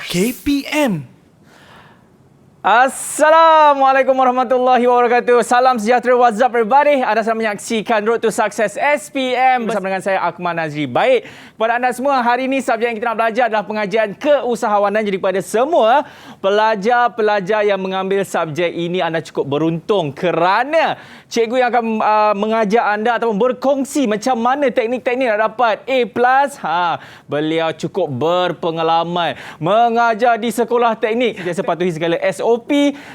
KPM. Assalamualaikum warahmatullahi wabarakatuh. Salam sejahtera, what's up everybody? Anda sedang menyaksikan Road to Success SPM bersama dengan saya Akmal Nazri. Baik, kepada anda semua, hari ini subjek yang kita nak belajar adalah pengajian keusahawanan. Jadi kepada semua pelajar-pelajar yang mengambil subjek ini, anda cukup beruntung kerana cikgu yang akan mengajar anda ataupun berkongsi macam mana teknik-teknik nak dapat A+. Beliau cukup berpengalaman mengajar di sekolah teknik. Dia sepatuhi segala SOP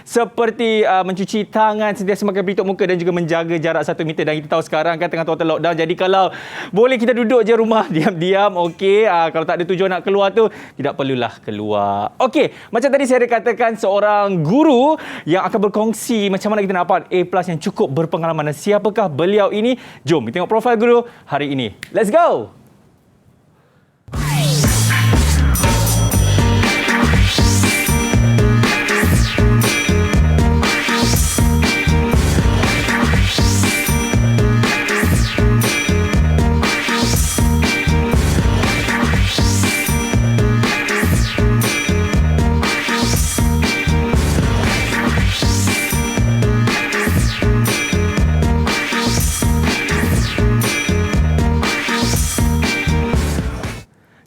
seperti mencuci tangan, sentiasa memakai pelitup muka dan juga menjaga jarak 1 meter. Dan kita tahu sekarang kan tengah total lockdown. Jadi kalau boleh kita duduk je rumah diam-diam, okey. Kalau tak ada tujuan nak keluar tu, tidak perlulah keluar. Okey, macam tadi saya ada katakan, seorang guru yang akan berkongsi macam mana kita nak dapat A+ yang cukup berpengalaman. Dan siapakah beliau ini? Jom kita tengok profil guru hari ini. Let's go!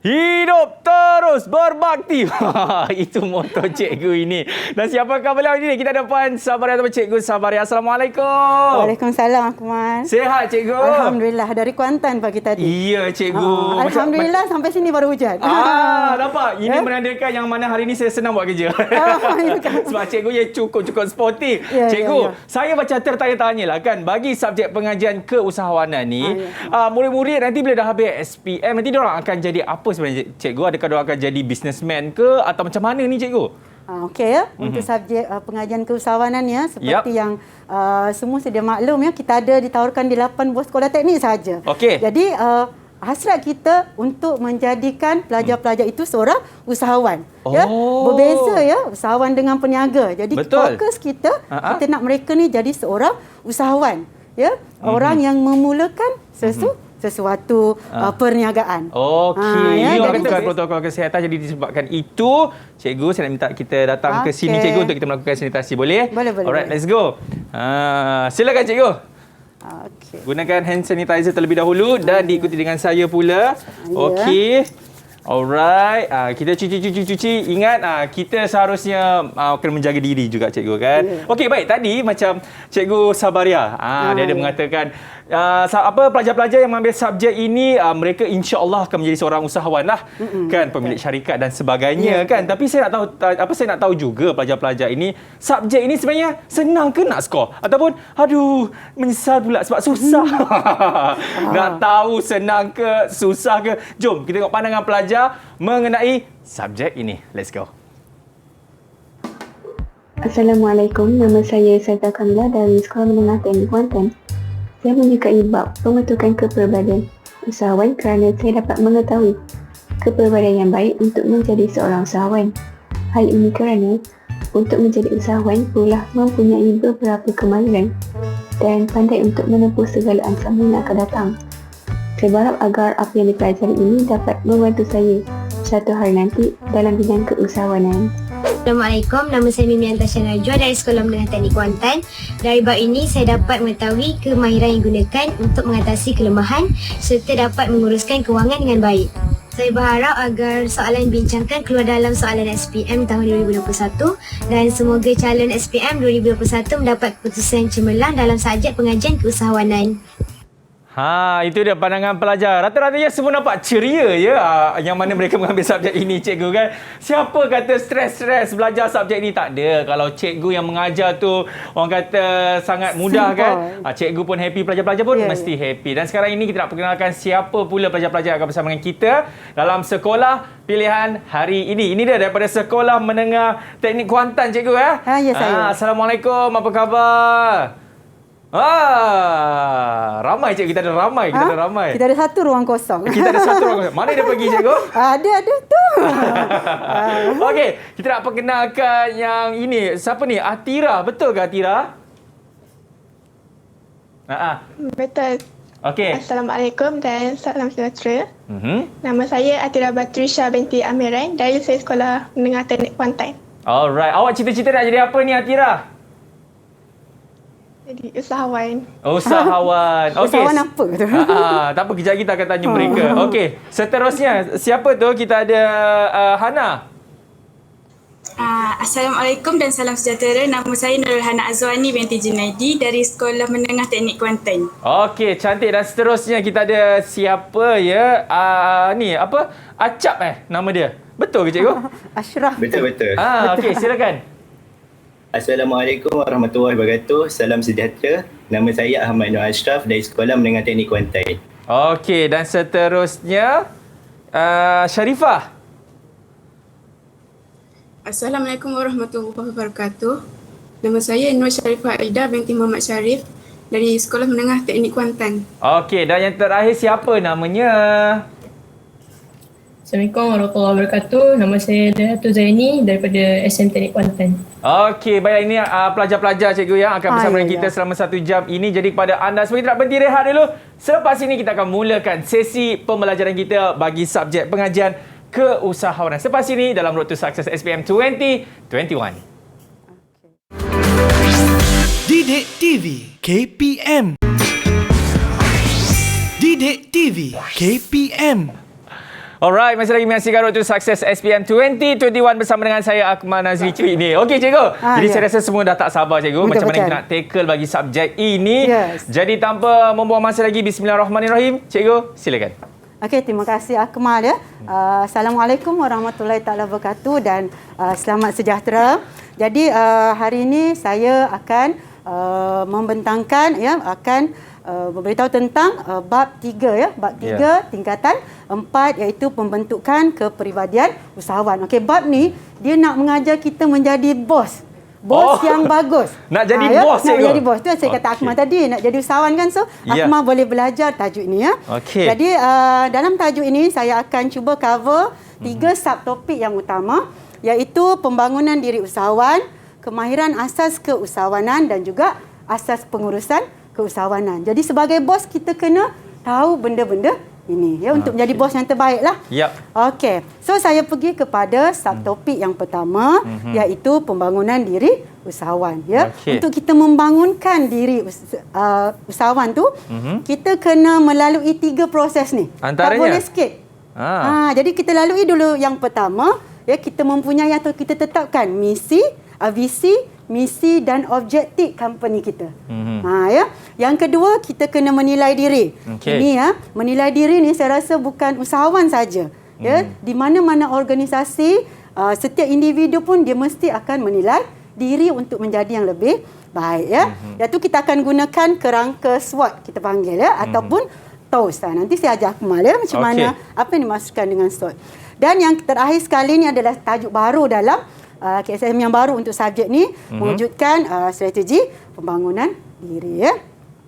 Hidup terus berbakti. Itu moto cikgu ini. Dan siapakah beliau ini? Kita depan Sabaria atau Cikgu Sabaria. Assalamualaikum. Waalaikumsalam, Akmal. Sehat, Cikgu? Alhamdulillah. Dari Kuantan pagi tadi. Iya, Cikgu. Alhamdulillah sampai sini baru hujan. Nampak? Ini menandakan yang mana hari ini saya senang buat kerja. Sebab cikgu yang cukup sportif. Cikgu, saya macam tertanya-tanya lah kan. Bagi subjek pengajian keusahawanan ni, murid-murid nanti bila dah habis SPM, nanti diorang akan jadi apa sebenarnya, cikgu? Adakah diorang akan jadi businessman ke atau macam mana ni, cikgu? Okey ya. Untuk subjek pengajian keusahawanan ya, seperti yang semua sedia maklum ya, kita ada ditawarkan di 8 buah sekolah teknik saja. Okey. Jadi hasrat kita untuk menjadikan pelajar-pelajar itu seorang usahawan. Ya, berbeza ya, usahawan dengan peniaga. Jadi fokus kita nak mereka ni jadi seorang usahawan. Ya, orang yang memulakan sesuatu perniagaan. Okey. Ini orang katakan protokol kesihatan. Jadi disebabkan itu, cikgu, saya nak minta kita datang ke sini, cikgu, untuk kita melakukan sanitasi. Boleh? Boleh. Alright, let's go. Silakan, cikgu. Okey. Gunakan hand sanitizer terlebih dahulu dan diikuti dengan saya pula. Okey. Alright, kita cuci. Ingat, kita seharusnya kena menjaga diri juga, cikgu, kan? Okey, baik. Tadi macam Cikgu Sabaria, dia ada mengatakan pelajar-pelajar yang mengambil subjek ini, mereka insya-Allah akan menjadi seorang usahawan lah, kan, pemilik syarikat dan sebagainya, kan? Tapi saya nak tahu juga pelajar-pelajar ini, subjek ini sebenarnya senang ke nak skor ataupun menyesal pula sebab susah. Nak tahu senang ke susah ke? Jom kita tengok pandangan pelajar mengenai subjek ini. Let's go. Assalamualaikum, nama saya Saida Kamila dari Sekolah Menengah Teknik Kuantan. Saya menyukai bab pembentukan kepribadian usahawan kerana saya dapat mengetahui kepribadian yang baik untuk menjadi seorang usahawan. Hal ini kerana untuk menjadi usahawan perlulah mempunyai beberapa kemahiran dan pandai untuk menempuh segala ancaman yang akan datang. Saya berharap agar apa yang dipelajari ini dapat membantu saya satu hari nanti dalam bidang keusahawanan. Assalamualaikum, nama saya Mimi Antasya Najwa dari Sekolah Menengah Teknik Kuantan. Dari bab ini, saya dapat mengetahui kemahiran yang digunakan untuk mengatasi kelemahan serta dapat menguruskan kewangan dengan baik. Saya berharap agar soalan dibincangkan keluar dalam soalan SPM tahun 2021 dan semoga calon SPM 2021 mendapat keputusan yang cemerlang dalam subjek pengajian keusahawanan. Itu dia pandangan pelajar. Rata-ratanya semua nampak ceria ya, yang mana mereka mengambil subjek ini, cikgu, kan. Siapa kata stres belajar subjek ini? Tak ada. Kalau cikgu yang mengajar tu orang kata sangat mudah, kan. Cikgu pun happy, pelajar-pelajar pun mesti happy. Dan sekarang ini kita nak perkenalkan siapa pula pelajar-pelajar yang akan bersama dengan kita dalam sekolah pilihan hari ini. Ini dia daripada Sekolah Menengah Teknik Kuantan, cikgu, ya. Ya, saya. Assalamualaikum, apa khabar? Ramai, cikgu. Kita ada ramai. Kita ada satu ruang kosong. Mana dia pergi, cikgu? Ada tu. Okey, kita nak perkenalkan yang ini. Siapa ni? Atira. Betul ke, Atira? Betul. Okey. Assalamualaikum dan salam sejahtera. Nama saya Atira Batrisha binti Amiran dari Sekolah Menengah Teknik Kuantan. Alright. Awak cita-cita nak jadi apa ni, Atira? Jadi usahawan. Usahawan. Okey. Usahawan apa tu? Tak apa, kejap kita akan tanya mereka. Okey. Seterusnya, siapa tu? Kita ada Hana. Assalamualaikum dan salam sejahtera. Nama saya Nurul Hana Azwani binti Junaidi dari Sekolah Menengah Teknik Kuantan. Okey, cantik. Dan seterusnya kita ada siapa ya? Ni apa? Acap nama dia. Betul ke cikgu? Ashraf. Betul. Okey, silakan. Assalamualaikum warahmatullahi wabarakatuh. Salam sejahtera. Nama saya Ahmad Nur Ashraf dari Sekolah Menengah Teknik Kuantan. Okey, dan seterusnya Sharifah. Assalamualaikum warahmatullahi wabarakatuh. Nama saya Nur Sharifah Aida binti Muhammad Sharif dari Sekolah Menengah Teknik Kuantan. Okey, dan yang terakhir siapa namanya? Assalamualaikum warahmatullahi wabarakatuh. Nama saya Dato' Zaini daripada SM Teknik Kuantan. Okey, baik, ini pelajar-pelajar cikgu yang akan bersama dengan kita selama 1 jam ini. Jadi kepada anda semua, kita nak berhenti rehat dulu. Selepas ini kita akan mulakan sesi pembelajaran kita bagi subjek pengajian keusahawanan. Selepas ini dalam Road to Success SPM 2021. Didik TV KPM. Didik TV KPM. Alright, masih lagi menyaksikan Road to Success SPM 2021 bersama dengan saya Akmal Nazri Cik ni. Okey cikgu. Jadi saya rasa semua dah tak sabar cikgu macam mana kita nak tackle bagi subjek ini. Jadi tanpa membuang masa lagi, bismillahirrahmanirrahim. Cikgu, silakan. Okey, terima kasih Akmal ya. Assalamualaikum warahmatullahi taala wabarakatuh dan selamat sejahtera. Jadi hari ini saya akan membentangkan ya, akan memberitahu tentang bab 3 ya, bab 3 tingkatan 4 iaitu pembentukan kepribadian usahawan. Okey, bab ni dia nak mengajar kita menjadi bos. Bos yang bagus. Nak jadi bos cikgu. Nak jadi bos. Tu yang saya kata Akmal tadi, nak jadi usahawan kan. So Akmal boleh belajar tajuk ini ya. Okey. Jadi dalam tajuk ini saya akan cuba cover 3 subtopik yang utama iaitu pembangunan diri usahawan, kemahiran asas keusahawanan dan juga asas pengurusan keusahawanan. Jadi sebagai bos kita kena tahu benda-benda ini ya untuk menjadi bos yang terbaiklah. Okey. So saya pergi kepada subtopik yang pertama iaitu pembangunan diri usahawan ya. Untuk kita membangunkan diri usahawan tu kita kena melalui 3 proses ni. Antaranya? Tak boleh sikit. Jadi kita lalui dulu yang pertama ya, kita mempunyai atau kita tetapkan misi, visi, misi dan objektif company kita. Ya. Yang kedua, kita kena menilai diri. Ini ya, menilai diri ni saya rasa bukan usahawan saja. Ya, di mana-mana organisasi, setiap individu pun dia mesti akan menilai diri untuk menjadi yang lebih baik ya. Iaitu kita akan gunakan kerangka SWOT kita panggil ya, ataupun TOS. Nanti saya ajar Akmal ya macam mana apa yang dimaksudkan dengan SWOT. Dan yang terakhir sekali ni adalah tajuk baru dalam KSM yang baru untuk subjek ni, mewujudkan strategi pembangunan diri ya.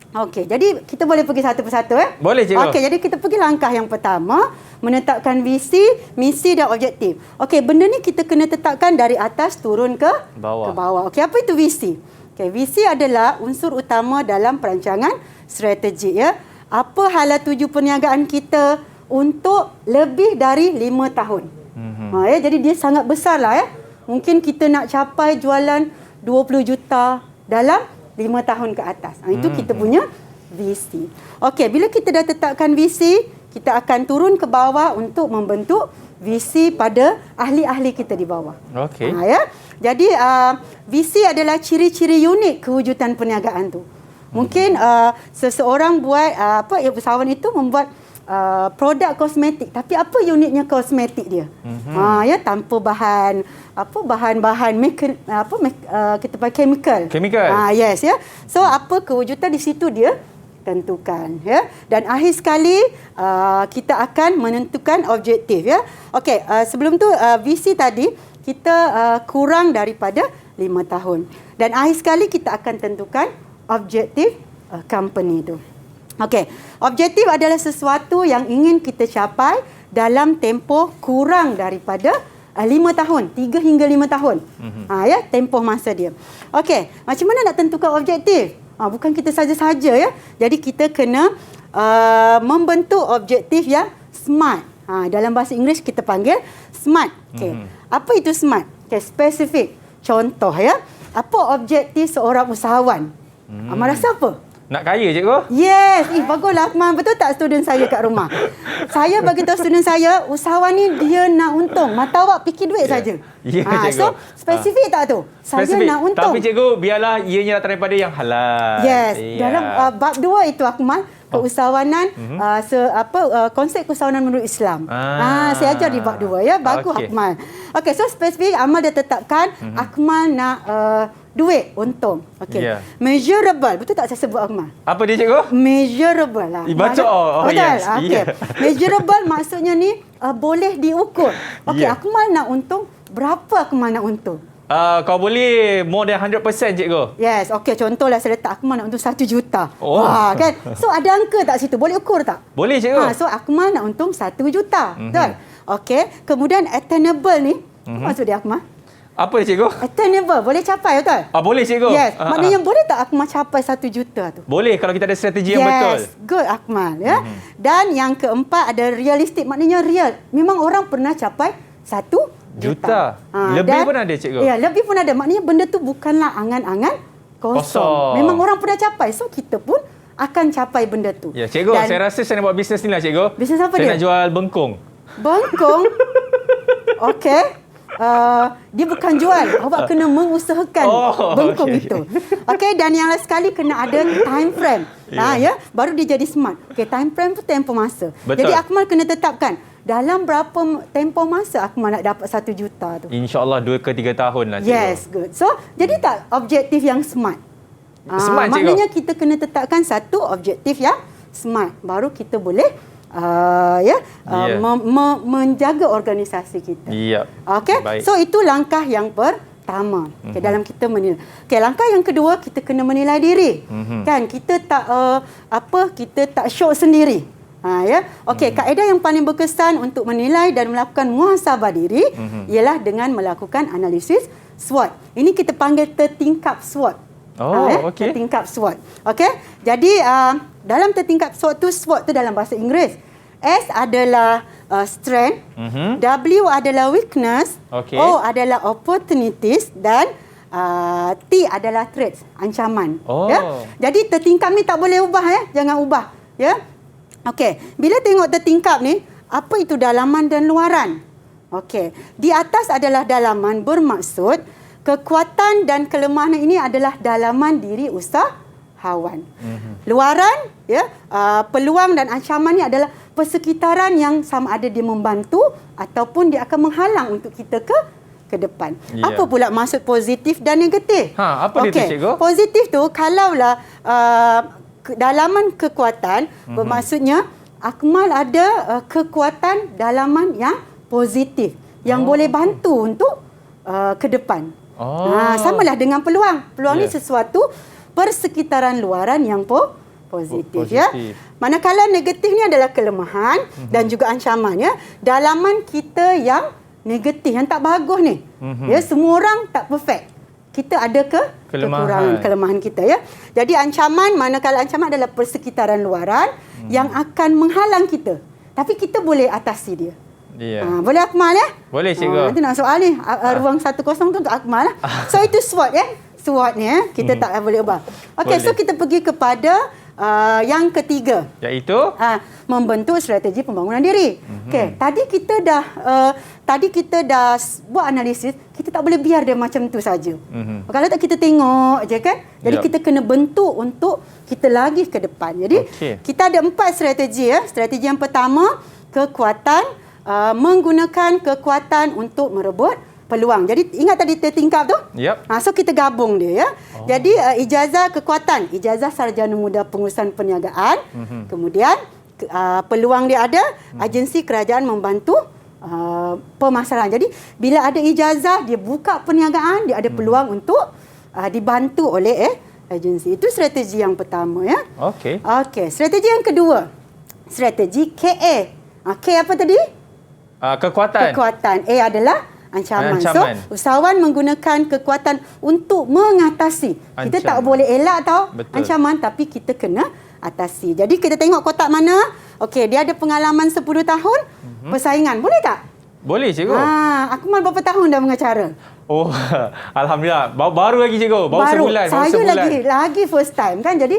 Okey, jadi kita boleh pergi satu persatu ya. Boleh cikgu. Okey, jadi kita pergi langkah yang pertama, menetapkan visi, misi dan objektif. Okey, benda ni kita kena tetapkan dari atas turun ke bawah. Okey, apa itu visi? Okey, visi adalah unsur utama dalam perancangan strategi ya. Apa hala tuju perniagaan kita untuk lebih dari 5 tahun. Ya, jadi dia sangat besarlah ya. Mungkin kita nak capai jualan 20 juta dalam 5 tahun ke atas. Itu kita punya visi. Okey, bila kita dah tetapkan visi, kita akan turun ke bawah untuk membentuk visi pada ahli-ahli kita di bawah. Okey. Ya. Jadi visi adalah ciri-ciri unik kewujudan perniagaan tu. Mungkin seseorang buat usahawan itu membuat produk kosmetik, tapi apa uniknya kosmetik dia? Ya, tanpa bahan bahan-bahan kita pakai chemical. Yes ya. So apa kewujudan di situ dia tentukan ya. Dan akhir sekali kita akan menentukan objektif ya. Okey, sebelum tu visi tadi kita kurang daripada 5 tahun. Dan akhir sekali kita akan tentukan objektif company tu. Okey, objektif adalah sesuatu yang ingin kita capai dalam tempoh kurang daripada 5 tahun, 3 hingga 5 tahun. Ya, tempoh masa dia. Okey, macam mana nak tentukan objektif? Bukan kita saja-saja ya. Jadi kita kena membentuk objektif yang smart. Dalam bahasa Inggeris kita panggil SMART. Okey. Apa itu SMART? Okey, spesifik. Contoh ya. Apa objektif seorang usahawan? Akmal rasa apa? Nak kaya, cikgu? Yes. Baguslah Akmal. Betul tak student saya kat rumah? Saya bagi tahu student saya, usahawan ni dia nak untung. Mata awak fikir duit saja. Cikgu. So, spesifik tak tu? Spesifik. Saya nak untung. Tapi cikgu, biarlah ianya datang daripada yang halal. Yes. Dalam bab 2 itu Akmal, keusahawanan, konsep keusahawanan menurut Islam. Saya ajar di bab 2 ya. Bagus Akmal. Okey, so spesifik Akmal dah tetapkan Akmal nak duit untung. Okey. Measurable. Betul tak saya sebut Akmal? Apa dia, cikgu? Measurable lah. Baca. Betul. Yes. Okey. Measurable maksudnya ni boleh diukur. Okey, Akmal nak untung, berapa Akmal nak untung? Kau boleh more than 100%, cikgu. Yes, okey, contohlah saya letak Akmal nak untung 1 juta. Wah, kan? So ada angka tak situ? Boleh ukur tak? Boleh, cikgu. So Akmal nak untung 1 juta. Betul? Okey, kemudian attainable ni, maksud dia Akmal? Apa dia, cikgu? Attainable, boleh capai, betul? Boleh, cikgu. Yes, maknanya boleh tak Akmal capai 1 juta tu? Boleh kalau kita ada strategi yang betul. Yes, good Akmal ya. Dan yang keempat ada realistik, maknanya real. Memang orang pernah capai 1 juta. Lebih pun ada, cikgu? Ya, lebih pun ada. Maknanya benda tu bukanlah angan-angan kosong. Memang orang pernah capai. So, kita pun akan capai benda tu. Ya, cikgu, saya rasa saya nak buat bisnes ni lah, cikgu. Bisnes apa dia? Saya nak jual bengkong. Bengkong? Okey. Dia bukan jual. Awak kena mengusahakan bengkong itu. Okey, dan yang last sekali kena ada time frame. Ya, baru dia jadi smart. Okey, time frame tu tempoh masa. Betul. Jadi Akmal kena tetapkan dalam berapa tempoh masa Akmal nak dapat 1 juta tu. InsyaAllah 2 ke 3 tahun lah, cikgu. Yes, good. So, jadi tak objektif yang smart? Smart, cikgu. Maknanya kita kena tetapkan satu objektif yang smart. Baru kita boleh menjaga organisasi kita. Okey. So itu langkah yang pertama. Okay, dalam kita menilai. Okey, langkah yang kedua kita kena menilai diri. Kan kita tak show sendiri. Okey, kaedah yang paling berkesan untuk menilai dan melakukan muhasabah diri ialah dengan melakukan analisis SWOT. Ini kita panggil tertingkap SWOT. Okey. Tertingkap SWOT. Okey. Jadi dalam tertingkap SWOT tu dalam bahasa Inggeris. S adalah strength, W adalah weakness, O adalah opportunities dan T adalah threats, ancaman. Ya. Jadi tertingkap ni tak boleh ubah jangan ubah, ya. Okey. Bila tengok tertingkap ni, apa itu dalaman dan luaran? Okey. Di atas adalah dalaman bermaksud kekuatan dan kelemahan ini adalah dalaman diri usahawan. Luaran, peluang dan ancaman ini adalah persekitaran yang sama ada dia membantu ataupun dia akan menghalang untuk kita ke depan. Apa pula maksud positif dan negatif? Apa dia tu, cikgu? Positif tu kalaulah dalaman kekuatan bermaksudnya Akmal ada kekuatan dalaman yang positif yang boleh bantu untuk ke depan. Samalah dengan peluang. Peluang ni sesuatu persekitaran luaran yang positif. Ya. Manakala negatif ni adalah kelemahan dan juga ancaman. Ya. Dalaman kita yang negatif, yang tak bagus ni. Ya, semua orang tak perfect. Kita ada kekurangan, kelemahan kita. Ya. Jadi ancaman, manakala ancaman adalah persekitaran luaran yang akan menghalang kita. Tapi kita boleh atasi dia. Boleh Akmal ya? Boleh, cikgu. Nanti nak soal ni. Ruang 10 tu untuk Akmal lah. So itu SWOT SWOT ni kita tak boleh ubah. Okey, so kita pergi kepada yang ketiga. Iaitu? Membentuk strategi pembangunan diri. Okey, tadi kita dah buat analisis, kita tak boleh biar dia macam tu saja. Kalau tak kita tengok je kan. Jadi kita kena bentuk untuk kita lagi ke depan. Jadi kita ada 4 strategi ya. Strategi yang pertama, kekuatan, menggunakan kekuatan untuk merebut peluang. Jadi ingat tadi tertingkap tu? So kita gabung dia ya. Jadi ijazah kekuatan, ijazah sarjana muda pengurusan perniagaan. Kemudian peluang dia ada, agensi kerajaan membantu pemasaran. Jadi bila ada ijazah, dia buka perniagaan, dia ada peluang untuk dibantu oleh agensi. Itu strategi yang pertama ya. Okey, strategi yang kedua. Strategi KA. K apa tadi? Kekuatan. A adalah ancaman. So, usahawan menggunakan kekuatan untuk mengatasi. Kita tak boleh elak tau ancaman, tapi kita kena atasi. Jadi kita tengok kotak mana. Okey, dia ada pengalaman 10 tahun persaingan. Boleh tak? Boleh, cikgu. Akmal berapa tahun dah mengacara? Oh, alhamdulillah. Baru lagi, cikgu. Baru sebulan. Saya lagi first time kan. Jadi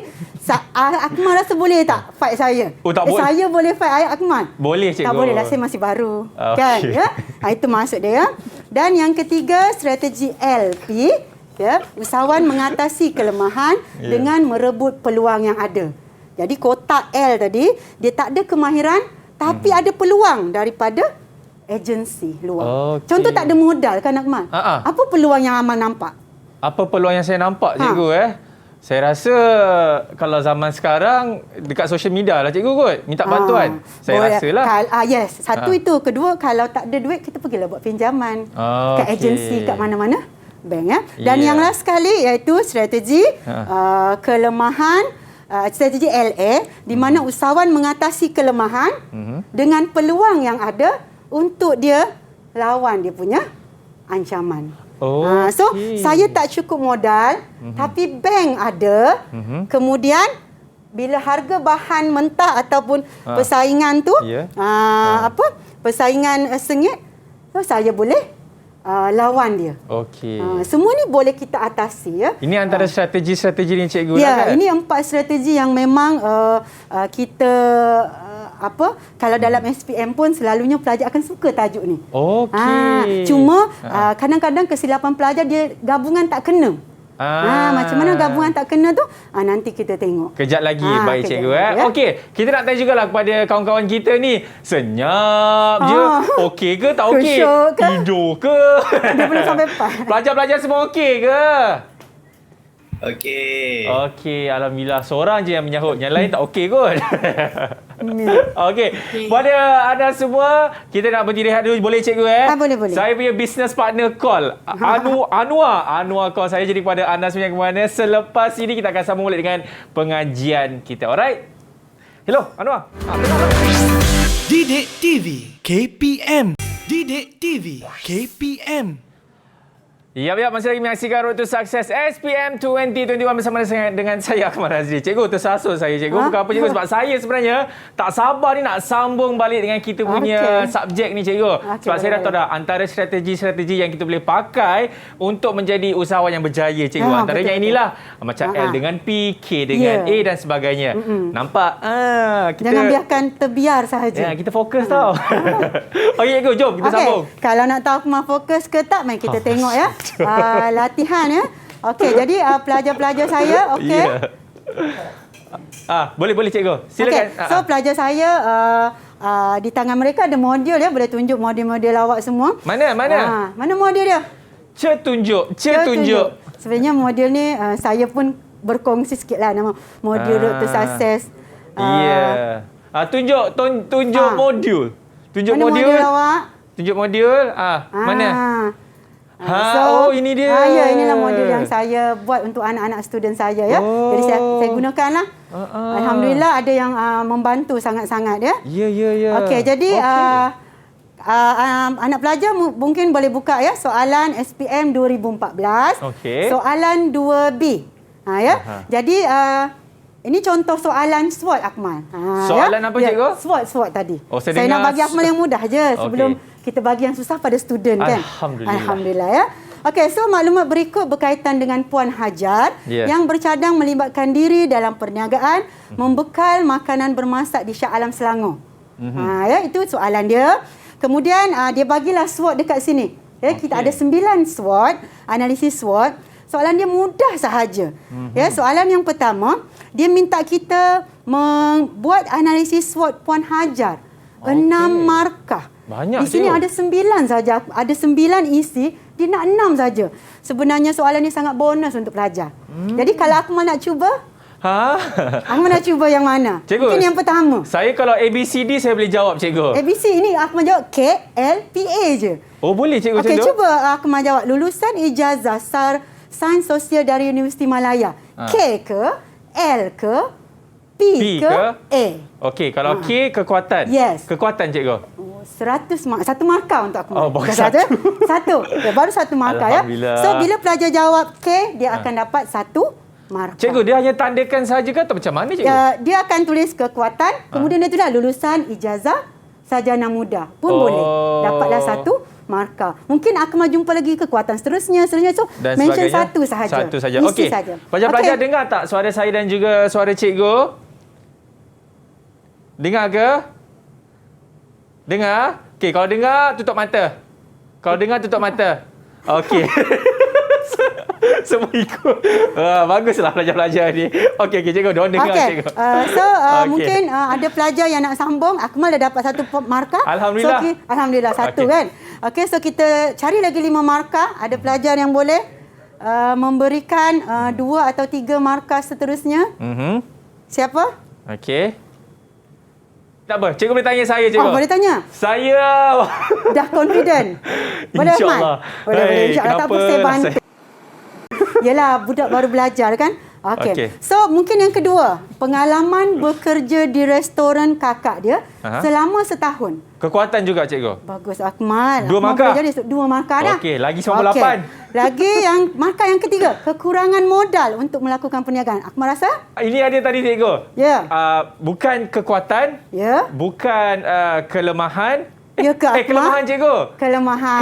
Akmal rasa boleh tak fight saya? Oh, tak boleh. Saya boleh fight ayat Akmal? Boleh, cikgu. Tak boleh lah, saya masih baru. Okay. Kan? Ya? Itu maksud dia. Ya? Dan yang ketiga, strategi LP. Ya? Usahawan mengatasi kelemahan dengan merebut peluang yang ada. Jadi kotak L tadi, dia tak ada kemahiran tapi ada peluang daripada agensi luar. Okay. Contoh tak ada modal kan Akmal? Apa peluang yang Amal nampak? Apa peluang yang saya nampak, cikgu? Saya rasa kalau zaman sekarang dekat social media lah, cikgu kot. Minta bantuan. Saya rasalah. Yes. Satu itu. Kedua, kalau tak ada duit, kita pergilah buat pinjaman. Kat agensi, kat mana-mana. Bank ya. Dan yang last sekali iaitu strategi kelemahan. Strategi LA di mana usahawan mengatasi kelemahan dengan peluang yang ada untuk dia lawan dia punya ancaman. So saya tak cukup modal tapi bank ada. Kemudian bila harga bahan mentah ataupun persaingan tu persaingan sengit, so saya boleh lawan dia. Okey. Semua ni boleh kita atasi ya. Ini antara strategi-strategi ni cikgu kan? Ini 4 strategi yang memang kita kalau dalam SPM pun selalunya pelajar akan suka tajuk ni. Okey. Cuma kadang-kadang kesilapan pelajar dia gabungan tak kena. Macam mana gabungan tak kena tu? Nanti kita tengok. Kejap lagi. Baik, cikgu. Okey, kita nak tanya jugalah kepada kawan-kawan kita ni. Senyap je. Okey ke tak okey? Tidur ke? Dia belum sampai pas. Pelajar-pelajar semua okey ke? Okey. Okey, alhamdulillah. Seorang je yang menyahut. Yang lain tak okey kot. Okey. Pada anda semua, kita nak berhenti rehat dulu. Boleh, cikgu? Boleh. Saya punya business partner call. Anwar call saya. Jadi kepada anda semua yang ke mana, selepas ini kita akan sambung balik dengan pengajian kita. Alright? Hello, Anwar. Didik TV KPM. Didik TV KPM. Ya, masih lagi menyaksikan Road to Success SPM 2021 bersama dengan saya, Akmal Nazri. Cikgu, tersasul saya, cikgu. Bukan apa, cikgu. Sebab saya sebenarnya tak sabar ni nak sambung balik dengan kita punya subjek ni, cikgu. Sebab saya dah tahu dah antara strategi-strategi yang kita boleh pakai untuk menjadi usahawan yang berjaya, cikgu. Antaranya inilah. Macam L dengan P, K dengan A dan sebagainya. Nampak? Jangan biarkan terbiar sahaja. Kita fokus tau. Okey, cikgu. Jom kita sambung. Kalau nak tahu Akmal fokus ke tak, mari kita tengok ya. Latihan ya. Okey, jadi pelajar-pelajar saya, okey. Boleh cikgu. Silakan. So pelajar saya di tangan mereka ada modul ya, boleh tunjuk modul-modul awak semua. Mana? Mana modul dia? Tunjuk. Sebenarnya modul ni saya pun berkongsi sikitlah nama modul Road to Success. Tunjuk modul. Tunjuk mana modul awak? Tunjuk modul. Mana? Ini dia. Inilah modul yang saya buat untuk anak-anak student saya ya. Jadi saya gunakanlah. Alhamdulillah ada yang membantu sangat-sangat ya. Ya. Okey, jadi anak pelajar mungkin boleh buka ya soalan SPM 2014. Soalan 2B. Jadi ini contoh soalan SWOT Akmal. Soalan apa, cikgu? SWOT tadi. Saya nak bagi Akmal yang mudah je sebelum kita bagi yang susah pada student kan. Alhamdulillah ya. Okey, so maklumat berikut berkaitan dengan Puan Hajar yang bercadang melibatkan diri dalam perniagaan membekal makanan bermasak di Shah Alam Selangor. Itu soalan dia. Kemudian dia bagilah SWOT dekat sini. Kita ada 9 SWOT, analisis SWOT. Soalan dia mudah sahaja. Soalan yang pertama, dia minta kita membuat analisis SWOT Puan Hajar. 6 markah. Banyak. Di sini ada 9 saja. Ada 9 isi, dia nak 6 saja. Sebenarnya soalan ni sangat bonus untuk pelajar. Jadi kalau Akmal nak cuba, Akmal nak cuba yang mana? Cikgu, mungkin yang pertama. Saya kalau ABCD saya boleh jawab, cikgu. ABC ini Akmal jawab K, L, P, A je. Oh, boleh, cikgu. Okey, cuba Akmal jawab. Lulusan ijazah Sains Sosial dari Universiti Malaya. K ke, L ke, P ke, A. Okey, kalau K kekuatan. Kekuatan, cikgu. 100 markah. 1 markah untuk aku. Baru satu. Baru 1 markah ya. So bila pelajar jawab K, dia akan dapat 1 markah. Cikgu, dia hanya tandakan saja ke atau macam mana, cikgu? Dia akan tulis kekuatan, kemudian dia tulis lulusan ijazah sarjana muda pun boleh. Dapatlah 1 markah. Mungkin Akmal jumpa lagi kekuatan seterusnya. So, dan mention sebagainya. 1 sahaja. 1 saja. Mesti Okey. saja. Pelajar-pelajar dengar tak suara saya dan juga suara cikgu? Dengar ke? Dengar? Okey, kalau dengar, tutup mata. Kalau dengar, tutup mata. Okey. Semua ikut. Baguslah pelajar-pelajar ni. Okey, cikgu. Diorang dengar, cikgu. Mungkin ada pelajar yang nak sambung. Akmal dah dapat 1 markah. Alhamdulillah. Alhamdulillah, 1 kan. Okey, so kita cari lagi 5 markah. Ada pelajar yang boleh memberikan 2 atau 3 markah seterusnya. Siapa? Okey. Tak apa, cikgu boleh tanya saya, cikgu. Boleh tanya. Saya dah confident. Boleh, InsyaAllah. Boleh. InsyaAllah. Tak apa, saya bantu. Yelah, budak baru belajar kan. Okey. So, mungkin yang kedua, pengalaman bekerja di restoran kakak dia selama setahun. Kekuatan juga, cikgu. Bagus, Akmal. 2 markah? Jadi 2 markah dah. Okey, lagi 98. Lagi markah yang ketiga, kekurangan modal untuk melakukan perniagaan. Akmal rasa? Ini ada tadi, cikgu. Ya. Bukan kekuatan. Ya. Bukan kelemahan. Ya ke, Akmal? Kelemahan, cikgu. Kelemahan.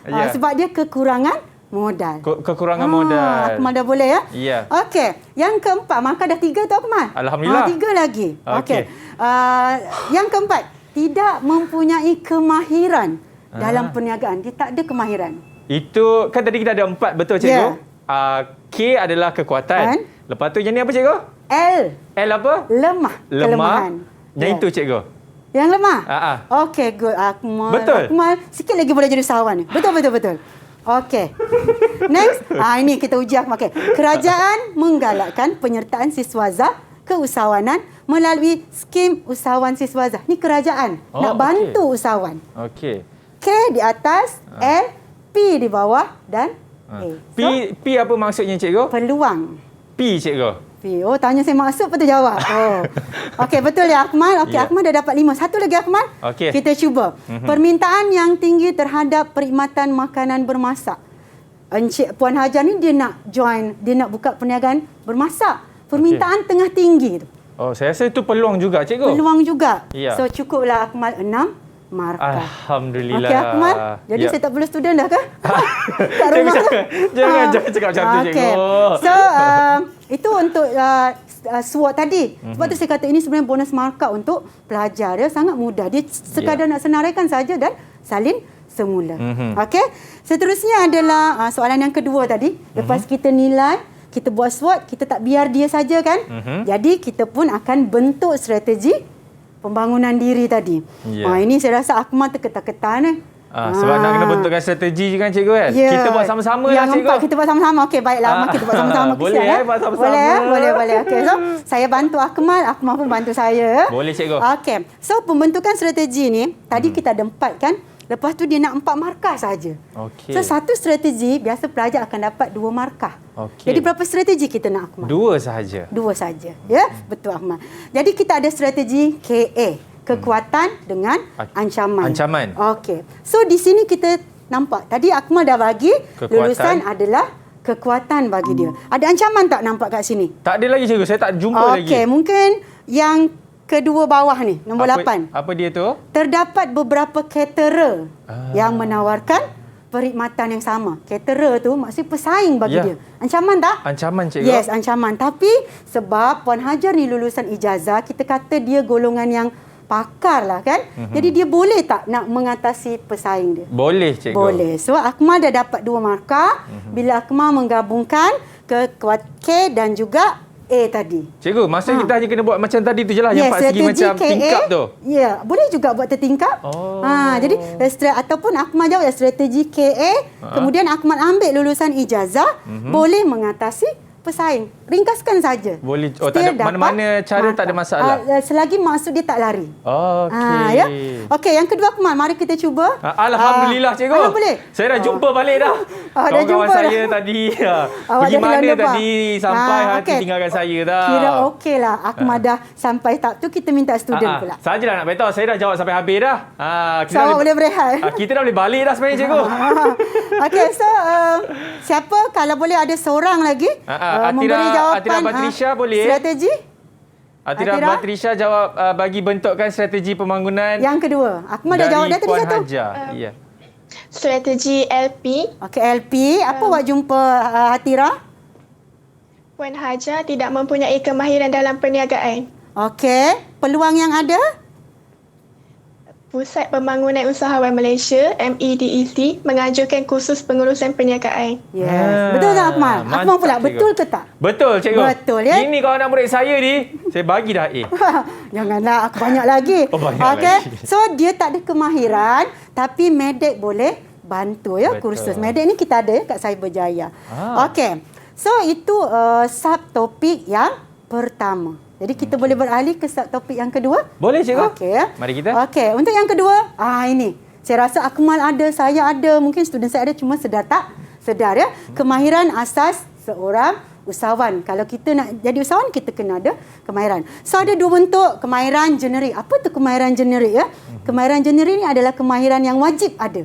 Ya. Sebab dia kekurangan modal. Kekurangan modal. Akmal dah boleh ya? Ya. Okey. Yang keempat, markah dah 3 tu Akmal. Alhamdulillah. 3 lagi. Okey. Yang keempat, tidak mempunyai kemahiran dalam perniagaan. Dia tak ada kemahiran. Itu, kan tadi kita ada 4, betul, cikgu? K adalah kekuatan. Lepas tu yang ni apa, cikgu? L apa? Lemah. Kelemahan. Yang itu, cikgu? Yang lemah? Okey, good. Akmal. Betul. Akmal, sikit lagi boleh jadi usahawan ni. Betul. Okey. Next, ini kita uji Akmal. Okay. Kerajaan menggalakkan penyertaan siswaza keusahawanan melalui skim usahawan siswaza. Ni kerajaan nak bantu usahawan. Okey. K di atas, L, P di bawah dan A. P apa maksudnya, cikgu? Peluang. P, cikgu. P. Tanya saya maksud, lepas tu jawab. Okey, betul ya Akmal. Okey, Akmal dah dapat 5. Satu lagi Akmal. Okey. Kita cuba. Permintaan yang tinggi terhadap perkhidmatan makanan bermasak. Encik Puan Hajar ni dia nak join, dia nak buka perniagaan bermasak. Permintaan tengah tinggi tu. Saya rasa itu peluang juga, cikgu. Peluang juga. Ya. So cukuplah Akmal 6 markah. Alhamdulillah. Okey Akmal, jadi saya tak perlu student dah ke? Kat rumah Jangan cakap macam tu, cikgu. So, itu untuk SWOT tadi. Sebab tu saya kata ini sebenarnya bonus markah untuk pelajar. Dia sangat mudah. Dia sekadar nak senaraikan saja dan salin semula. Okey. Seterusnya adalah soalan yang kedua tadi. Lepas kita nilai, kita buat SWOT, kita tak biar dia saja kan? Jadi kita pun akan bentuk strategi pembangunan diri tadi. Ini saya rasa Akmal terketar-ketar. Sebab nak kena bentukkan strategi kan, cikgu kan? Kita buat sama-sama lah, cikgu. Yang 4 kita buat sama-sama. Okey, baiklah. Kita buat sama-sama. Boleh buat sama-sama. Boleh. Okey, so saya bantu Akmal pun bantu saya. Boleh, cikgu. Okey. So pembentukan strategi ni, tadi kita ada 4 kan? Lepas tu dia nak 4 markah saja. Okey. So satu strategi biasa pelajar akan dapat 2 markah. Okey. Jadi berapa strategi kita nak, Akmal? 2 sahaja. 2 saja. Ya, betul Akmal. Jadi kita ada strategi KA, kekuatan dengan ancaman. Ancaman. Okey. So di sini kita nampak tadi Akmal dah bagi lulusan adalah kekuatan bagi dia. Ada ancaman tak nampak kat sini? Tak ada lagi, cikgu. Saya tak jumpa lagi. Okey, mungkin yang kedua bawah ni, nombor 8. Apa dia tu? Terdapat beberapa caterer yang menawarkan perkhidmatan yang sama. Caterer tu maksudnya pesaing bagi dia. Ancaman tak? Ancaman, cikgu. Yes, ancaman. Tapi sebab Puan Hajar ni lulusan ijazah, kita kata dia golongan yang pakar lah kan. Jadi dia boleh tak nak mengatasi pesaing dia? Boleh, cikgu. Boleh. So Akmal dah dapat 2 markah. Bila Akmal menggabungkan K dan juga A tadi. Cikgu, maksudnya kita hanya kena buat macam tadi tu je lah. Yang 4 segi macam tingkap tu. Ya, boleh juga buat tertingkap. Jadi ataupun Akmal jawab strategi KA. Kemudian Akmal ambil lulusan ijazah. Boleh mengatasi pesaing. Ringkaskan saja. Boleh. Tak ada mana-mana cara, tak ada masalah. Selagi maksud dia tak lari. Okey. Ya. Okey, yang kedua Akmal, mari kita cuba. Alhamdulillah, cikgu. Boleh. Saya dah jumpa balik dah. Kawan-kawan saya tadi pergi mana tadi sampai hati tinggalkan saya dah. Kira okeylah. Akmal dah sampai tahap tu, kita minta student pula. Sajalah nak beritahu, saya dah jawab sampai habis dah. Kita boleh berehat. Kita dah boleh balik dah sebenarnya, cikgu. Okey, so siapa kalau boleh ada seorang lagi memberi jawapan Atira Batrisha boleh? Strategi? Atira Batrisha jawab bagi bentukkan strategi pembangunan. Yang kedua. Akmal dah jawab dah tadi Puan satu. Haja. Ya. Strategi LP. Okey, LP. Apa awak jumpa Atira? Puan Haja tidak mempunyai kemahiran dalam perniagaan. Okey. Peluang yang ada? Pusat Pembangunan Usahawan Malaysia (MEDEC) mengajukan kursus pengurusan perniagaan. Yes. Betul tak Akmal? Akmal pula, betul ke tak? Betul, cikgu. Betul, ya? Ini kalau anak murid saya ni, saya bagi dah A. Janganlah, aku banyak lagi. Banyak lagi. So, dia tak ada kemahiran, tapi Medek boleh bantu ya. Betul. Kursus Medek ni kita ada kat Cyberjaya. Okey. So, itu subtopik yang pertama. Jadi kita boleh beralih ke subtopik yang kedua? Boleh, cikgu. Okey. Mari kita. Okey, untuk yang kedua, ini. Saya rasa Akmal ada, saya ada, mungkin student saya ada, cuma sedar tak? Sedar ya. Kemahiran asas seorang usahawan. Kalau kita nak jadi usahawan, kita kena ada kemahiran. So ada dua bentuk kemahiran generik. Apa tu kemahiran generik ya? Kemahiran generik ni adalah kemahiran yang wajib ada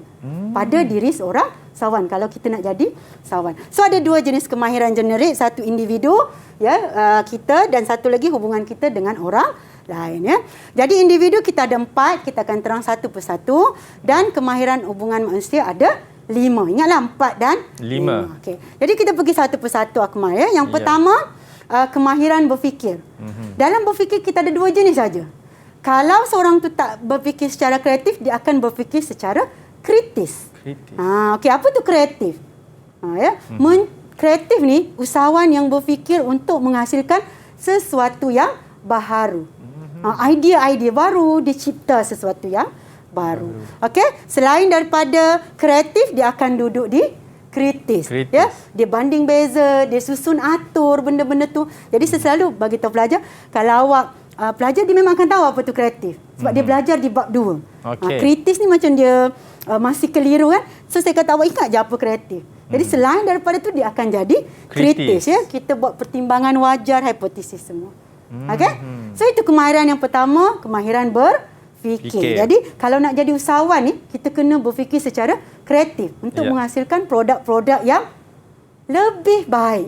pada diri seorang usahawan kalau kita nak jadi usahawan. So ada dua jenis kemahiran generik, satu individu ya kita dan satu lagi hubungan kita dengan orang lain ya. Jadi individu kita ada 4, kita akan terang satu persatu dan kemahiran hubungan manusia ada 5. Ingatlah 4 dan 5. Okey. Jadi kita pergi satu persatu Akmal ya. Yang pertama kemahiran berfikir. Dalam berfikir kita ada dua jenis saja. Kalau seorang tu tak berfikir secara kreatif, dia akan berfikir secara kritis. Okey, apa tu kreatif? Ya. Kreatif ni usahawan yang berfikir untuk menghasilkan sesuatu yang baru. Idea-idea baru, dicipta sesuatu yang baru. Okey, selain daripada kreatif, dia akan duduk di kritis. Ya, dia banding beza, dia susun atur benda-benda tu. Jadi saya selalu bagi tahu pelajar, kalau awak pelajar dia memang akan tahu apa tu kreatif sebab dia belajar di bab 2. Kritis ni macam dia masih keliru kan. So saya kata awak ingat je apa kreatif. Jadi selain daripada tu dia akan jadi kritis ya. Kita buat pertimbangan wajar, hipotesis semua. Okey? So itu kemahiran yang pertama, kemahiran berfikir. Jadi kalau nak jadi usahawan ni, kita kena berfikir secara kreatif untuk menghasilkan produk-produk yang lebih baik.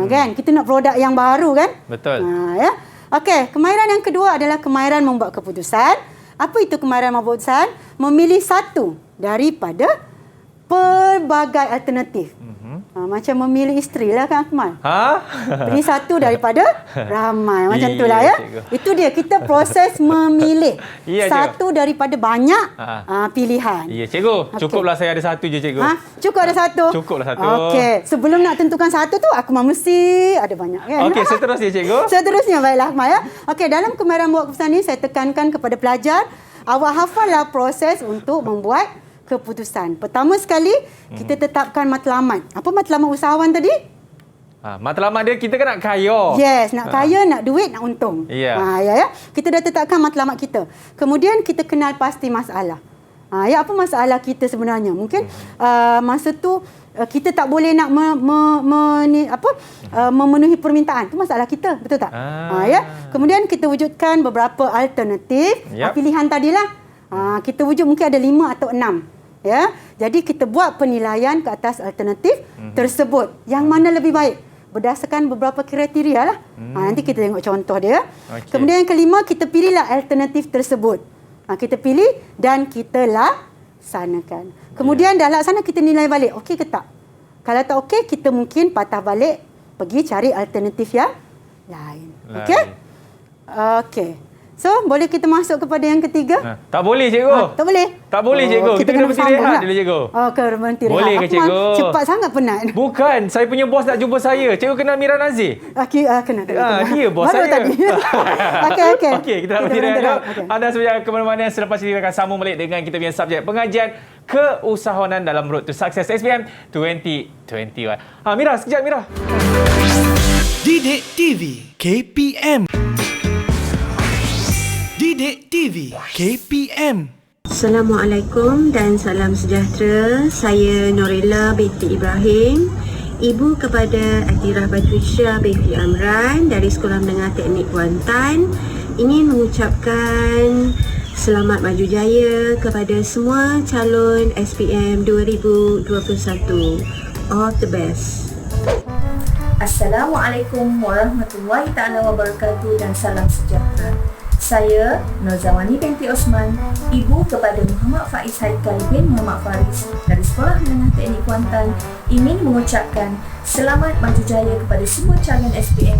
Kan? Kita nak produk yang baru kan? Betul. Ya. Okey, kemahiran yang kedua adalah kemahiran membuat keputusan. Apa itu kemahiran membuat keputusan? Memilih satu daripada pelbagai alternatif. Macam memilih isteri lah kan Akmal. Pilih satu daripada ramai. Macam itulah ya. Itu dia, kita proses memilih satu daripada banyak pilihan. Ya cikgu, cukuplah saya ada satu je cikgu. Cukup ada satu? Cukuplah satu. Okey, sebelum nak tentukan satu tu, Akmal mesti ada banyak kan. Okey, seterusnya cikgu. Seterusnya, baiklah Akmal ya. Okey, dalam kemahiran membuat keputusan ni, saya tekankan kepada pelajar, awak hafallah proses untuk membuat keputusan. Pertama sekali, kita tetapkan matlamat. Apa matlamat usahawan tadi? Matlamat dia kita kan nak kaya. Yes, nak kaya, nak duit, nak untung. Ya. Kita dah tetapkan matlamat kita. Kemudian kita kenal pasti masalah. Ya, apa masalah kita sebenarnya? Mungkin masa tu kita tak boleh nak memenuhi permintaan. Itu masalah kita, betul tak? Ya. Kemudian kita wujudkan beberapa alternatif. Pilihan tadilah. Kita wujud mungkin ada 5 atau 6. Ya, jadi kita buat penilaian ke atas alternatif tersebut. Yang mana lebih baik? Berdasarkan beberapa kriteria lah. Nanti kita tengok contoh dia. Kemudian yang kelima, kita pilihlah alternatif tersebut. Kita pilih dan kita laksanakan. Kemudian dah laksana, kita nilai balik. Okey ke tak? Kalau tak okey, kita mungkin patah balik, pergi cari alternatif yang lain. Okey? Okey. So, boleh kita masuk kepada yang ketiga? Tak boleh, cikgu. Tak boleh? Tak boleh, cikgu. Kita kena berhenti rehat dulu, cikgu. Berhenti rehat. Boleh ke, cikgu? Cepat sangat penat. Bukan. Saya punya bos nak jumpa saya. Cikgu kenal Mira Nazir? Kena. Dia bos baru saya. Tadi. Okey. Kita nak berhenti rehat. Anda sebenarnya ke mana-mana. Selepas ini kita akan sambung balik dengan kita punya subjek pengajian keusahawanan dalam Road to Success SPM 2021. Mira, sekejap Mira. Didik TV KPM. Didik TV KPM. Assalamualaikum dan salam sejahtera. Saya Norella binti Ibrahim, ibu kepada Atira Batrisha binti Amran dari Sekolah Menengah Teknik Kuantan, ingin mengucapkan selamat maju jaya kepada semua calon SPM 2021. All the best. Assalamualaikum warahmatullahi taala wabarakatuh dan salam sejahtera. Saya Nozawani binti Osman, ibu kepada Muhammad Faiz Haikal bin Muhammad Faris dari Sekolah Menengah Teknik Kuantan, ingin mengucapkan selamat maju jaya kepada semua calon SPM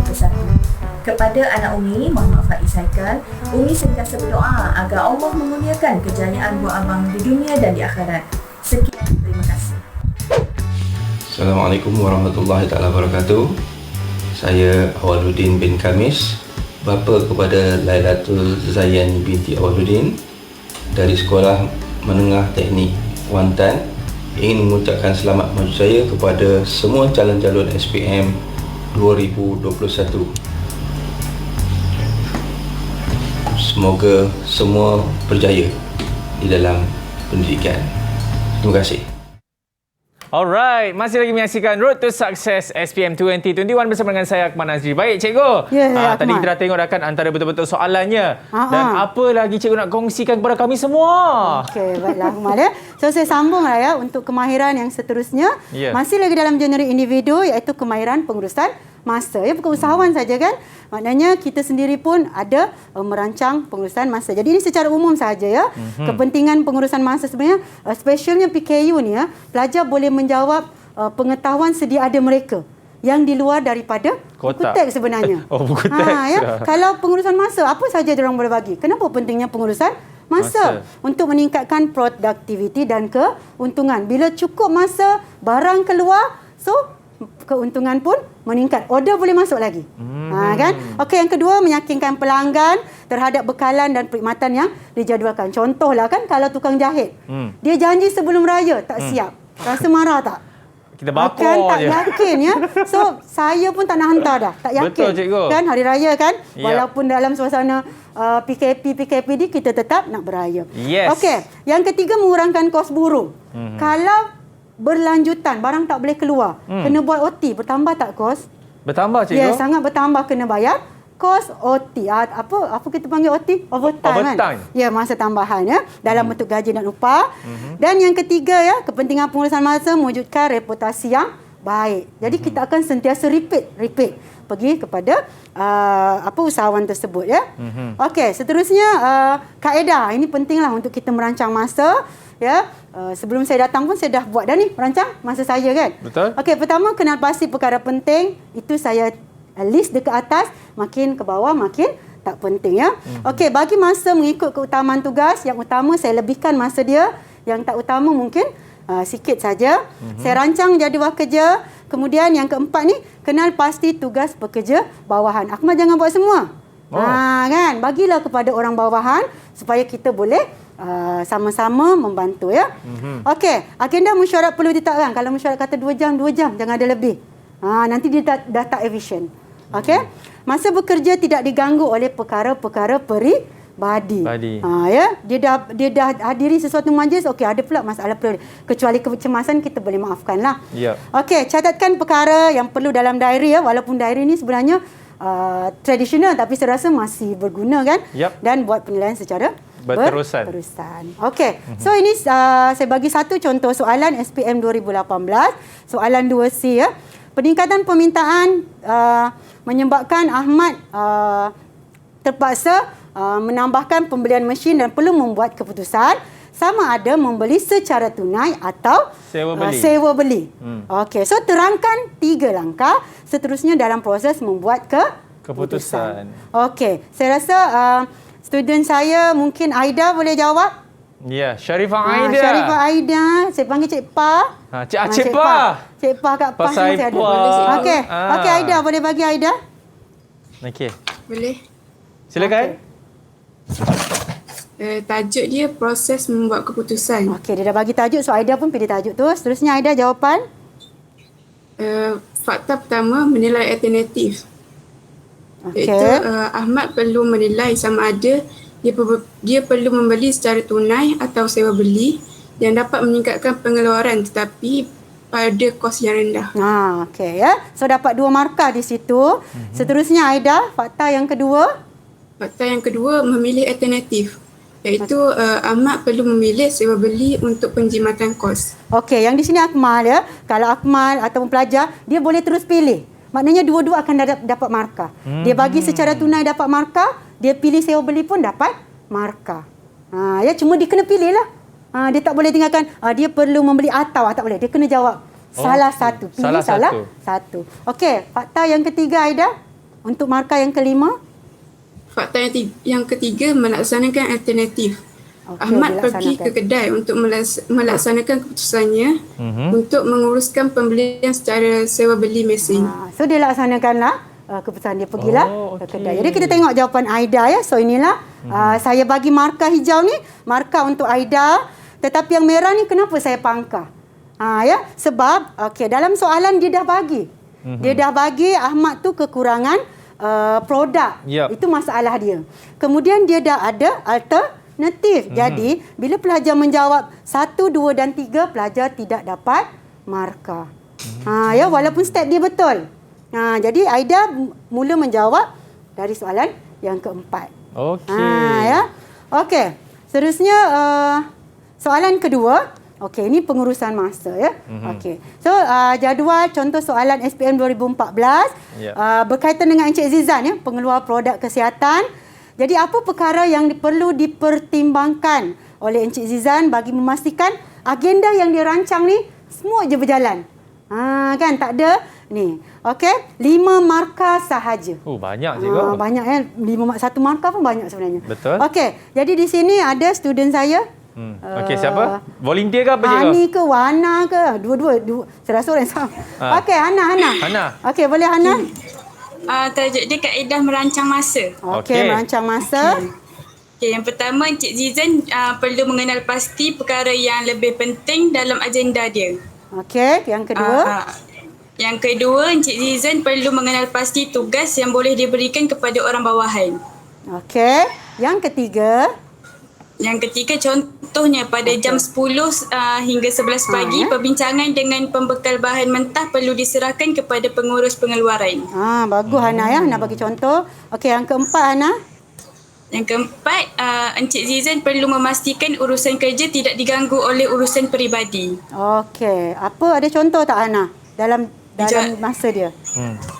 2021. Kepada anak Umi Muhammad Faiz Haikal, Umi sentiasa berdoa agar Allah mengurniakan kejayaan buat abang di dunia dan di akhirat. Sekian, terima kasih. Assalamualaikum warahmatullahi taala wabarakatuh. Saya Awaluddin bin Kamis, bapa kepada Lailatul Zayani binti Awaluddin dari Sekolah Menengah Teknik Kuantan, ingin mengucapkan selamat maju jaya kepada semua calon-calon SPM 2021. Semoga semua berjaya di dalam pendidikan. Terima kasih. Alright, masih lagi menyaksikan Road to Success SPM 2021 bersama dengan saya Akmal Nazri. Baik cikgu, tadi kita dah tengok dah kan antara betul-betul soalannya. Dan apa lagi cikgu nak kongsikan kepada kami semua? Okey, baiklah Akmal ya. So saya sambung lah ya untuk kemahiran yang seterusnya. Masih lagi dalam genre individu, iaitu kemahiran pengurusan masa. Ya, bukan usahawan saja kan. Maknanya kita sendiri pun ada merancang pengurusan masa. Jadi ini secara umum saja ya. Kepentingan pengurusan masa sebenarnya, specialnya PKU ni ya, pelajar boleh menjawab pengetahuan sedia ada mereka yang di luar daripada buku teks sebenarnya. Buku teks. Ya. Kalau pengurusan masa, apa saja diorang boleh bagi? Kenapa pentingnya pengurusan masa? Untuk meningkatkan produktiviti dan keuntungan. Bila cukup masa, barang keluar, so keuntungan pun meningkat. Order boleh masuk lagi. Kan? Okey, yang kedua, meyakinkan pelanggan terhadap bekalan dan perkhidmatan yang dijadualkan. Contohlah kan, kalau tukang jahit, dia janji sebelum raya tak siap. Rasa marah tak? Kita bakar tak je. yakin ya. So, saya pun tak nak hantar dah. Tak yakin. Betul, cikgu. Kan hari raya kan? Walaupun dalam suasana PKP ni, kita tetap nak beraya. Okey, yang ketiga, mengurangkan kos buruh. Kalau berlanjutan, barang tak boleh keluar, kena buat OT, bertambah tak kos? Bertambah cikgu? Ya, sangat bertambah, kena bayar kos OT. Apa kita panggil OT? Overtime kan? Ya, masa tambahan ya, dalam bentuk gaji dan upah. Dan yang ketiga ya, kepentingan pengurusan masa mewujudkan reputasi yang baik. Jadi kita akan sentiasa repeat pergi kepada usahawan tersebut ya. Okey, seterusnya kaedah. Ini pentinglah untuk kita merancang masa ya. Sebelum saya datang pun saya dah buat dah ni merancang masa saya kan. Betul. Okey, pertama kenal pasti perkara penting, itu saya list dekat atas, makin ke bawah makin tak penting ya. Okey, bagi masa mengikut keutamaan tugas, yang utama saya lebihkan masa dia, yang tak utama mungkin sikit saja. Saya rancang jadual kerja. Kemudian yang keempat ni, kenal pasti tugas pekerja bawahan. Akmal jangan buat semua. Kan? Bagilah kepada orang bawahan supaya kita boleh sama-sama membantu ya. Okey, agenda mesyuarat perlu ditetapkan. Kalau mesyuarat kata 2 jam, jangan ada lebih. Nanti dia dah tak efisien. Okey. Masa bekerja tidak diganggu oleh perkara-perkara peribadi. Ya, dia dah hadiri sesuatu majlis, okey, ada pula masalah peribadi. Kecuali kecemasan kita boleh maafkanlah. Okey, catatkan perkara yang perlu dalam diary ya, walaupun diary ni sebenarnya tradisional tapi saya rasa masih berguna kan. Dan buat penilaian secara berterusan. Okey. So ini saya bagi satu contoh soalan SPM 2018, soalan 2C ya. Peningkatan permintaan menyebabkan Ahmad terpaksa menambahkan pembelian mesin dan perlu membuat keputusan sama ada membeli secara tunai atau sewa beli. Okey, so terangkan 3 langkah seterusnya dalam proses membuat keputusan. Okey, saya rasa student saya mungkin Aida boleh jawab. Ya, Sharifah Aida. Sharifah Aida, saya panggil Cik Pa. Cik Pa. Cik Pa kat PAS ni saya ada. Okey, okey Aida, boleh bagi Aida? Okey. Boleh. Silakan. Tajuk dia proses membuat keputusan. Okey, dia dah bagi tajuk, so Aida pun pilih tajuk tu. Seterusnya Aida jawapan. Fakta pertama, menilai alternatif. Iaitu Ahmad perlu menilai sama ada dia perlu membeli secara tunai atau sewa beli yang dapat meningkatkan pengeluaran tetapi pada kos yang rendah. Okey ya. So dapat 2 markah di situ. Seterusnya Aida, fakta yang kedua. Fakta yang kedua, memilih alternatif. Iaitu Ahmad perlu memilih sewa beli untuk penjimatan kos. Okey, yang di sini Akmal ya. Kalau Akmal ataupun pelajar, dia boleh terus pilih. Maknanya dua-dua akan dapat markah. Dia bagi secara tunai dapat markah, dia pilih sewa beli pun dapat markah. Ya, cuma dia kena pilih lah. Dia tak boleh tinggalkan, dia perlu membeli atau tak boleh. Dia kena jawab salah satu. Pilih salah satu. Okey, fakta yang ketiga Aida. Untuk markah yang kelima. Fakta yang ketiga, melaksanakan alternatif. Ahmad pergi ke kedai untuk melaksanakan keputusannya untuk menguruskan pembelian secara sewa beli mesin. So dia laksanakanlah keputusan dia pergilah ke kedai. Jadi kita tengok jawapan Aida ya. So inilah saya bagi markah hijau ni, markah untuk Aida. Tetapi yang merah ni kenapa saya pangkah? Ya, sebab dalam soalan dia dah bagi. Dia dah bagi Ahmad tu kekurangan produk. Itu masalah dia. Kemudian dia dah ada alternatif. Jadi bila pelajar menjawab 1, 2 dan 3, pelajar tidak dapat markah. Ya, walaupun step dia betul. Jadi Aida mula menjawab dari soalan yang keempat. Ya. Okey. Seterusnya soalan kedua. Okey, ini pengurusan masa ya. Okey. So jadual contoh soalan SPM 2014 berkaitan dengan Encik Zizan ya, pengeluar produk kesihatan. Jadi apa perkara yang perlu dipertimbangkan oleh Encik Zizan bagi memastikan agenda yang dia rancang ni semua je berjalan. Kan tak ada ni. Okey, 5 markah sahaja. Banyak juga. Banyak ya. 1 markah pun banyak sebenarnya. Betul. Okey, jadi di sini ada student saya. Okey, siapa? Volunteer ke apa cikgu? Hani ke Wana ke? Dua. Saya rasa orang yang sama. Okey, Hana. Okey, boleh Hana? Tajuk dia kaedah merancang masa. Okey, merancang masa. Yang pertama, Encik Zizan perlu mengenal pasti perkara yang lebih penting dalam agenda dia. Okey, yang kedua. Yang kedua, Encik Zizan perlu mengenal pasti tugas yang boleh diberikan kepada orang bawahan. Okey, yang ketiga. Yang ketiga, contohnya pada jam 10 hingga 11 pagi, perbincangan dengan pembekal bahan mentah perlu diserahkan kepada pengurus pengeluaran. Bagus Hana ya. Hana bagi contoh. Okey, yang keempat Hana. Yang keempat, Encik Zizan perlu memastikan urusan kerja tidak diganggu oleh urusan peribadi. Okey, apa ada contoh tak Hana dalam masa dia?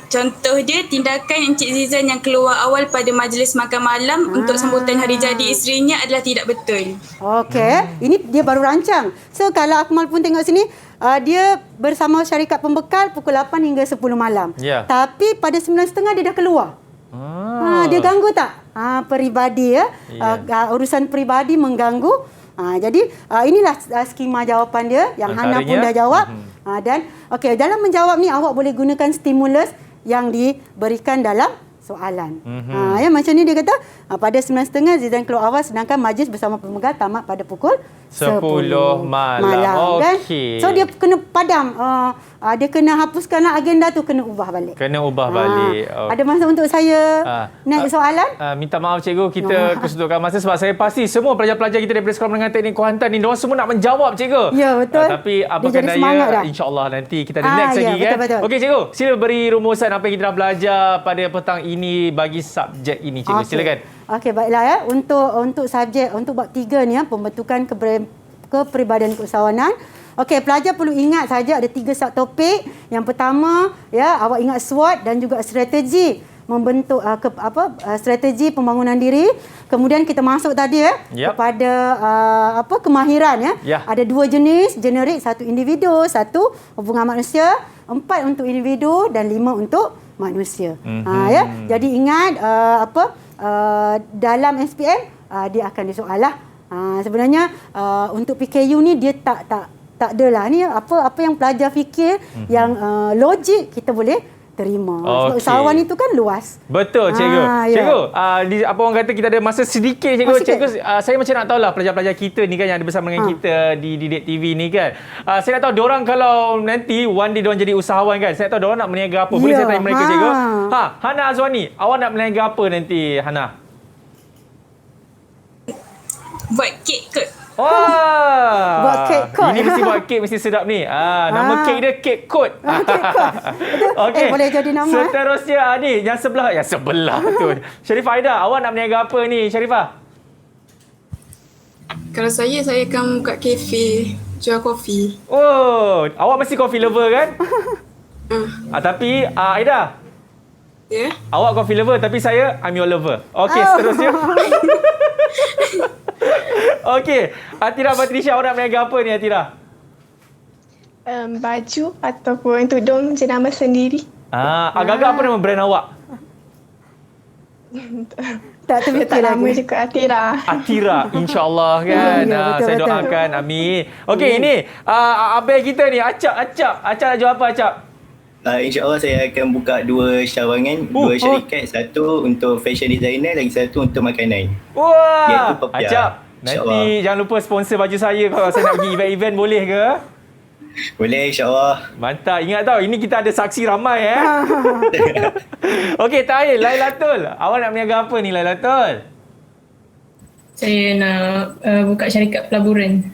Contoh dia, tindakan Encik Zizan yang keluar awal pada majlis makan malam untuk sambutan hari jadi isterinya adalah tidak betul. Okey, ini dia baru rancang. So kalau Akmal pun tengok sini, dia bersama syarikat pembekal pukul 8 hingga 10 malam. Tapi pada 9.30 dia dah keluar. Dia ganggu tak? Peribadi ya. Urusan peribadi mengganggu. Jadi inilah skema jawapan dia yang Hana pun dah jawab. Dan okey, dalam menjawab ni awak boleh gunakan stimulus yang diberikan dalam soalan. Ya, macam ni dia kata, pada 9.30 Zizan keluar awal sedangkan majlis bersama pemegang tamat pada pukul 10 malam. Okey. So dia kena padam, dia kena hapuskanlah agenda tu, kena ubah balik. Ada masa untuk saya naik soalan? Minta maaf cikgu, kita kesudukan masa sebab saya pasti semua pelajar-pelajar kita daripada Sekolah Menengah Teknik Kuantan ni, diorang semua nak menjawab cikgu. Ya, betul. Tapi apakan daya, insya-Allah nanti kita ada next lagi kan. Betul. Okey cikgu, sila beri rumusan apa yang kita dah belajar pada petang ini bagi subjek ini cikgu. Silakan. Okey, baiklah ya. Untuk subjek untuk bab 3 ni ya, pembentukan kepribadian keusahawanan. Okey, pelajar perlu ingat saja ada 3 subtopik. Yang pertama ya, awak ingat SWOT dan juga strategi membentuk strategi pembangunan diri. Kemudian kita masuk tadi kepada kemahiran ya. Ada 2 jenis, generik, 1 individu, 1 hubungan manusia, 4 untuk individu dan 5 untuk manusia. Ya. Jadi ingat dalam SPM dia akan disoal lah. Sebenarnya untuk PKU ni dia tak adalah ni apa yang pelajar fikir yang logik kita boleh terima. Sebab usahawan itu kan luas. Betul cikgu. Cikgu, apa orang kata kita ada masa sedikit cikgu. Cikgu, saya macam nak tahulah pelajar-pelajar kita ni kan yang ada bersama dengan kita di Didik TV ni kan. Saya nak tahu diorang kalau nanti one day diorang jadi usahawan kan. Saya nak tahu diorang nak berniaga apa. Boleh saya tanya mereka cikgu? Hana Azwani, awak nak berniaga apa nanti Hana? Buat kek kot. Buat kek kot. Ini mesti buat kek mesti sedap ni. Nama kek dia kek kot. Okey. Boleh jadi nama. Seterusnya ni yang sebelah tu. Sharifah Aida, awak nak berniaga apa ni Sharifah? Kalau saya akan buka kafe jual kopi. Oh, awak mesti coffee lover kan? Tapi Aida. Ya. Yeah. Awak coffee lover tapi saya I'm your lover. Okey, seterusnya. Okey, Atira Batrisha, awak nak berniaga apa ni Atira? Baju ataupun tudung jenama sendiri. Agak-agak apa nama brand awak? Tak terfikir lagi. Lama juga Atira, insya-Allah kan. betul, Saya doakan, amin. Okey, ini abang kita ni Acap nak jual apa Acap? InsyaAllah saya akan buka 2 cawangan, 2 syarikat, satu untuk fashion designer, lagi satu untuk makanan. Wah, Acap, nanti jangan lupa sponsor baju saya kalau saya nak pergi event-event, boleh ke? Boleh, insyaAllah. Mantap. Ingat tau, ini kita ada saksi ramai Okey, terakhir Lailatul. Awak nak berniaga apa ni Lailatul? Saya nak buka syarikat pelaburan.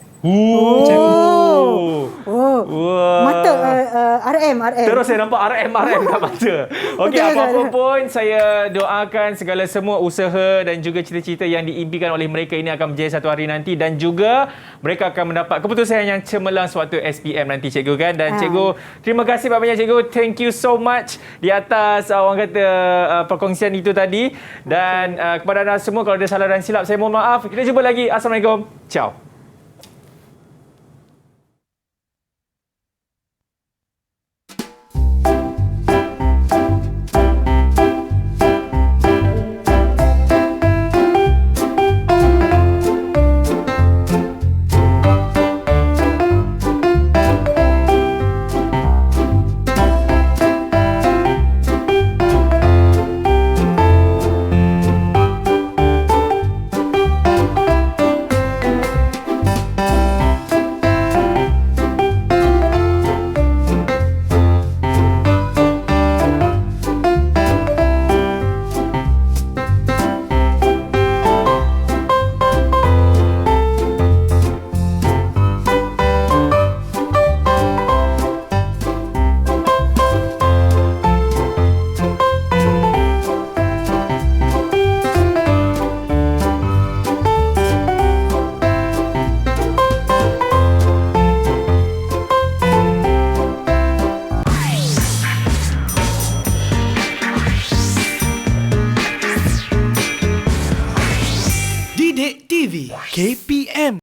Mata RM. Terus saya nampak RM kat mata. Okey, apa-apa pun saya doakan segala semua usaha dan juga cita-cita yang diimpikan oleh mereka ini akan berjaya satu hari nanti, dan juga mereka akan mendapat keputusan yang cemerlang sewaktu SPM nanti, cikgu kan. Dan cikgu, terima kasih banyak cikgu. Thank you so much di atas orang kata perkongsian itu tadi. Dan kepada anda semua, kalau ada salah dan silap saya mohon maaf. Kita jumpa lagi. Assalamualaikum. Ciao. Didik TV KPM